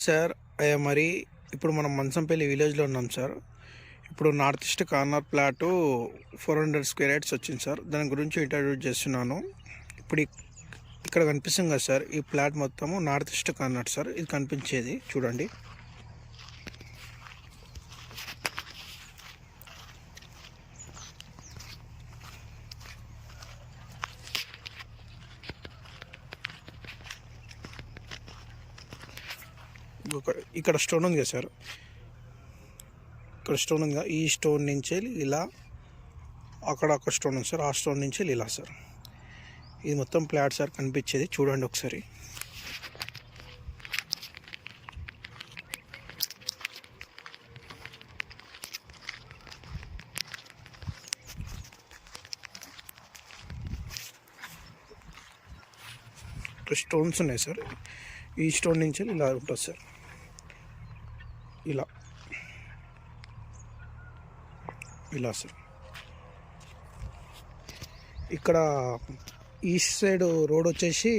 Sir మరి ఇప్పుడు మనం మంచంపల్లి విలేజ్లో ఉన్నాం సార్. ఇప్పుడు north east corner plot 400 square yards వచ్చింది సార్. దాని గురించి ఇంట్రడ్యూస్ చేస్తున్నాను. ఇప్పుడు ఇక్కడ కనిపిస్తుంది కదా సార్, ఈ ప్లాట్ మొత్తము నార్త్ ఈస్ట్ కార్నర్ సార్. ఇది కనిపించేది చూడండి. ఇక్కడ స్టోన్ ఉంది కదా సార్, ఇక్కడ స్టోన్ ఉంది కదా, ఈ స్టోన్ నుంచి ఇలా అక్కడ ఒక స్టోన్ ఉంది సార్, ఆ స్టోన్ నుంచి ఇలా సార్. ఇది మొత్తం ప్లాట్ సార్ కనిపించేది చూడండి ఒకసారి. ఇక్కడ స్టోన్స్ ఉన్నాయి సార్, ఈ స్టోన్ నుంచి ఇలా ఉంటుంది సార్. ఇలా సార్. ఇక్కడ ఈస్ట్ సైడ్ రోడ్ వచ్చేసి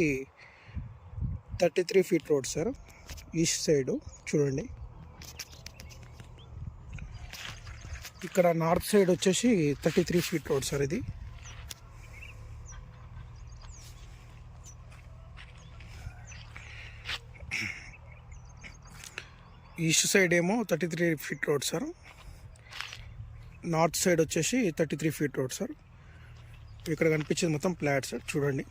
33 feet road sir. East side చూడండి. ఇక్కడ నార్త్ సైడ్ వచ్చేసి 33 ఫీట్ రోడ్ సార్. ఇది ఈస్ట్ సైడ్ ఏమో 33 feet road sir, north side వచ్చేసి 33 ఫీట్ రోడ్ సార్. ఇక్కడ కనిపించేది మొత్తం ప్లాట్ సార్ చూడండి.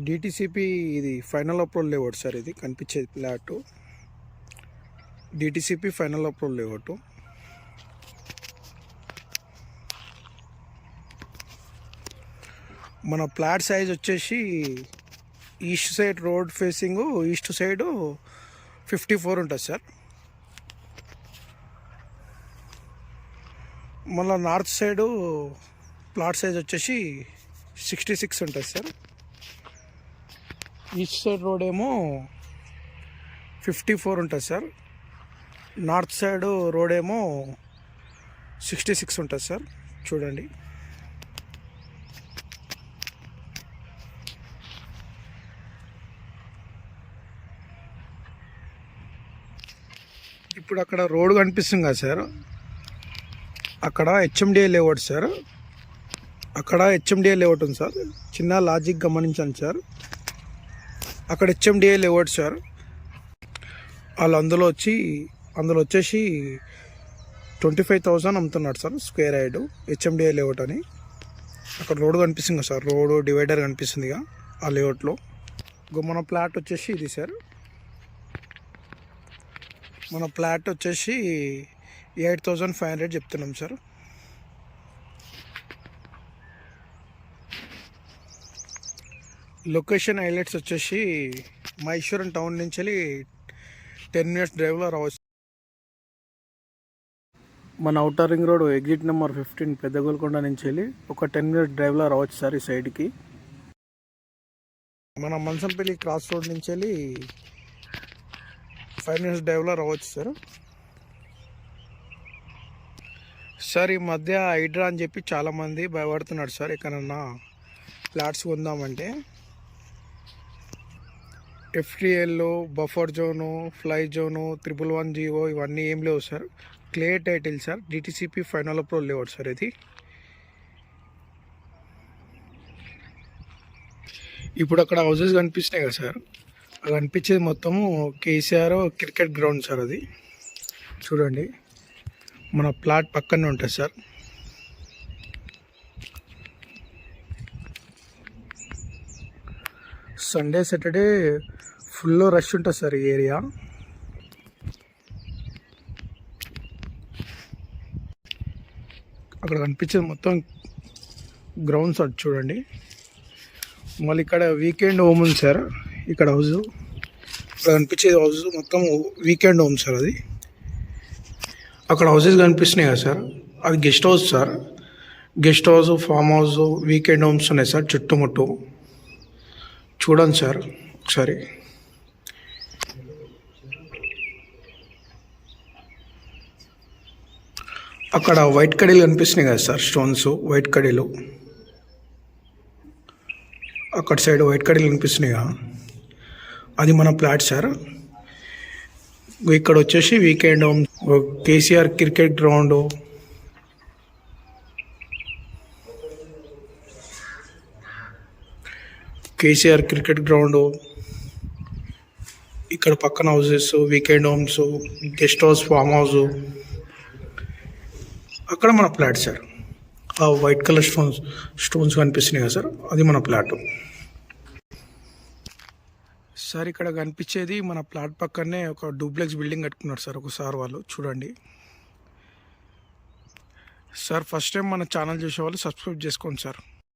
డిటిసిపి ఇది ఫైనల్ అప్రూవల్ లేఅవుట్ సార్. ఇది కనిపించేది plot DTCP final approval layout. మన ప్లాట్ సైజ్ వచ్చేసి east side road facing east side 54 ఉంటుంది సార్. మళ్ళీ నార్త్ సైడ్ ప్లాట్ సైజ్ వచ్చేసి 66 ఉంటుంది సార్. ఈస్ట్ సైడ్ రోడ్ ఏమో 54 ఉంటుంది సార్. నార్త్ సైడ్ రోడ్ ఏమో 66 ఉంటుంది సార్ చూడండి. ఇప్పుడు అక్కడ రోడ్ కనిపిస్తుంది కదా సార్, అక్కడ హెచ్ఎండిఏ లేఅవుట్ సార్. అక్కడ హెచ్ఎండిఏ లేఅవుట్ ఉంది సార్. చిన్న లాజిక్ గమనించండి సార్. అక్కడ హెచ్ఎండిఏ లేఅవుట్ సార్. వాళ్ళు అందులో వచ్చేసి 25,000 అమ్ముతున్నాడు sir square yard, HMDA layout అని. అక్కడ రోడ్ కనిపిస్తుంది కదా సార్, రోడ్ డివైడర్ కనిపిస్తుందిగా ఆ లేఅవుట్లో. మన ప్లాట్ వచ్చేసి ఇది సార్. మన ప్లాట్ వచ్చేసి 8,500 చెప్తున్నాం సార్. లొకేషన్ హైలైట్స్ వచ్చేసి మైసూరం టౌన్ నుంచి 10 మినిట్స్ డ్రైవ్లో రావచ్చు. మన outer ring road exit number 15 పెద్ద గోల్కొండ నుంచి ఒక 10 మినిట్స్ డ్రైవ్లో రావచ్చు సార్ ఈ సైడ్కి. మన మంచంపల్లి క్రాస్ రోడ్ నుంచి 5 మినిట్స్ డ్రైవ్లో రావచ్చు సార్. సార్ ఈ మధ్య హైడ్రా అని చెప్పి చాలామంది భయపడుతున్నాడు సార్ ఎక్కడన్నా ఫ్లాట్స్ కొందామంటే. FTL, buffer zone, fly zone, 111 GO ఇవన్నీ ఏం లేవు sir. Clear title sir. DTCP final approval layout sir ఇది. ఇప్పుడు అక్కడ హౌసెస్ కనిపిస్తున్నాయి కదా సార్, అది కనిపించేది మొత్తము కేసీఆర్ క్రికెట్ గ్రౌండ్ సార్. అది చూడండి, మన ప్లాట్ పక్కనే ఉంటుంది sir. Sunday Saturday full rush ఉంటుంది సార్ ఈ ఏరియా. అక్కడ కనిపించేది మొత్తం గ్రౌండ్ సార్ చూడండి. మళ్ళీ ఇక్కడ వీకెండ్ హోమ్ ఉంది సార్. ఇక్కడ హౌస్, ఇక్కడ కనిపించేది హౌస్ మొత్తం వీకెండ్ హోమ్ సార్. అది అక్కడ హౌసెస్ కనిపిస్తున్నాయి కదా సార్, అది guest house sir. Guest house, farm house, weekend homes ఉన్నాయి సార్ చుట్టుముట్టు. చూడండి సార్, ఒకసారి. అక్కడ వైట్ కడీలు కనిపిస్తున్నాయి కదా సార్, స్టోన్స్ వైట్ కడీలు, అక్కడ సైడ్ వైట్ కడీలు కనిపిస్తున్నాయి కదా, అది మన ప్లాట్ సార్. ఇక్కడ వచ్చేసి weekend home, KCR cricket ground, KCR cricket ground, ఇక్కడ పక్కన houses, weekend homes, guest house, farm house, అక్కడ మన ప్లాట్ సార్. ఆ వైట్ కలర్ స్టోన్స్ కనిపిస్తున్నాయి కదా సార్, అది మన ప్లాట్ సార్. ఇక్కడ కనిపించేది మన ప్లాట్ పక్కనే ఒక డూప్లెక్స్ బిల్డింగ్ కట్టుకున్నారు సార్ ఒకసారి వాళ్ళు చూడండి సార్. ఫస్ట్ టైం మన ఛానల్ చూసే వాళ్ళు సబ్స్క్రైబ్ చేసుకోండి సార్.